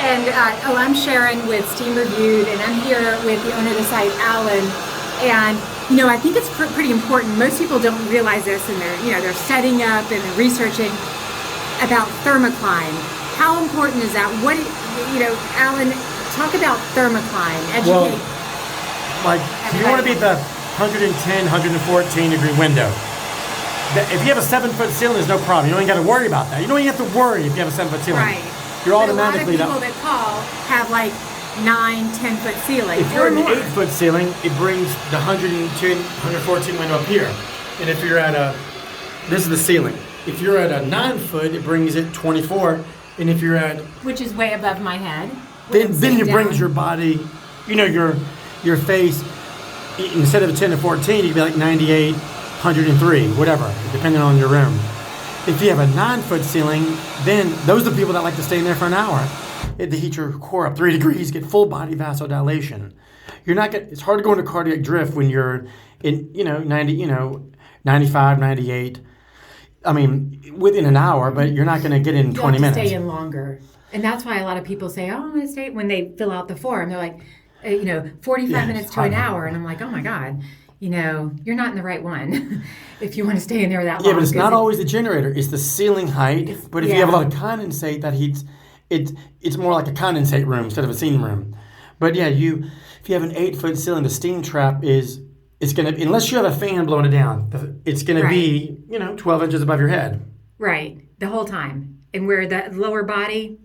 And I'm Sharon with Steam Reviewed, and I'm here with the owner of the site, Alan. And I think it's pretty important. Most people don't realize this, and they're setting up and they're researching about Thermocline. How important is that? Alan, talk about Thermocline. Educate. Well, you want to be at the 110, 114 degree window. If you have a 7-foot ceiling, there's no problem. You don't even got to worry about that. You don't even have to worry if you have a 7-foot ceiling. Right. You're automatically. A lot of people that call have like 9, 10-foot ceilings. If you're at an 8-foot ceiling, it brings the 110, 114 window up here. And if you're at this is the ceiling. If you're at a 9-foot, it brings it 24. And if you're at, which is way above my head. Then it brings your body, your face. Instead of a 10 to 14, you'd be like 98, 103, whatever, depending on your room. If you have a 9-foot ceiling, then those are the people that like to stay in there for an hour. They heat your core up 3 degrees, get full body vasodilation. It's hard to go into cardiac drift when you're in, 95, 98. I mean, within an hour, but you're not going to get in 20 minutes. Stay in longer. And that's why a lot of people say, I'm going to stay, when they fill out the form, they're like, 45 minutes to an hour. And I'm like, oh my God, you're not in the right one if you want to stay in there that long. Yeah, but it's not always the generator. It's the ceiling height. But if you have a lot of condensate that heats, it's more like a condensate room instead of a steam room. But yeah, if you have an 8-foot ceiling, the steam trap it's going to, unless you have a fan blowing it down, it's going to be, 12 inches above your head. Right, the whole time. And where the lower body,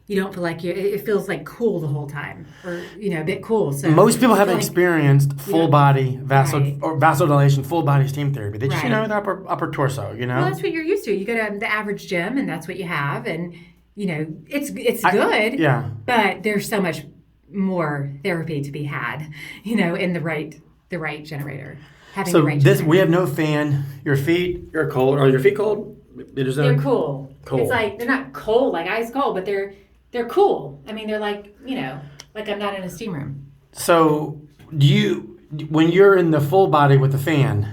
you don't feel like it feels like cool the whole time, or a bit cool. So most people haven't experienced full body or vasodilation, full body steam therapy. They just the upper torso. Well, that's what you're used to. You go to the average gym, and that's what you have, and it's good. Yeah. But there's so much more therapy to be had. In the right generator. We have no fan. Your feet are cold. Are your feet cold? They're cool. It's like they're not cold, like ice cold, but they're cool. I mean, they're like, like I'm not in a steam room. So when you're in the full body with the fan,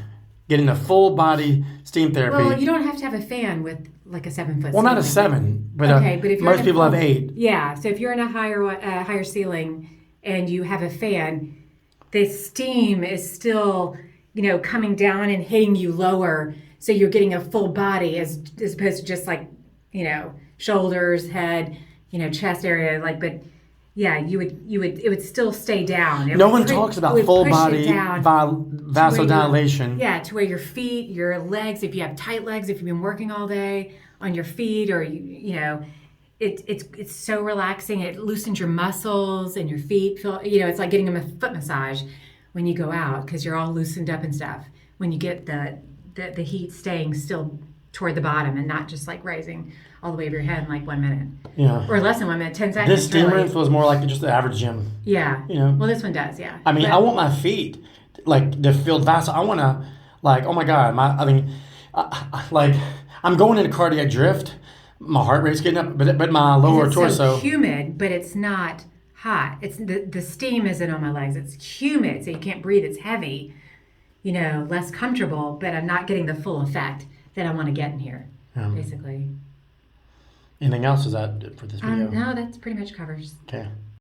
getting the full body steam therapy. Well, you don't have to have a fan with like a 7-foot. Well, not a 7, but if most people have 8. Yeah. So if you're in a higher ceiling and you have a fan, the steam is still, coming down and hitting you lower. So you're getting a full body as opposed to just like, shoulders, head, chest area, but yeah, it would still stay down. No one talks about full body vasodilation. To where your feet, your legs, if you have tight legs, if you've been working all day on your feet, or it's so relaxing. It loosens your muscles and your feet. It's like getting a foot massage when you go out because you're all loosened up and stuff. When you get the heat staying still toward the bottom and not just like rising all the way over your head in like 1 minute. Yeah. Or less than 1 minute, 10 seconds. This steam room feels more like just the average gym. Yeah. Well, this one does, yeah. I mean, I want my feet to feel I want to oh my God, I'm going into cardiac drift. My heart rate's getting up, but my lower torso. It's so humid, but it's not hot. It's the steam isn't on my legs. It's humid, so you can't breathe. It's heavy, less comfortable, but I'm not getting the full effect that I want to get in here, basically. Anything else? Is that for this video? No, that's pretty much covers. Okay.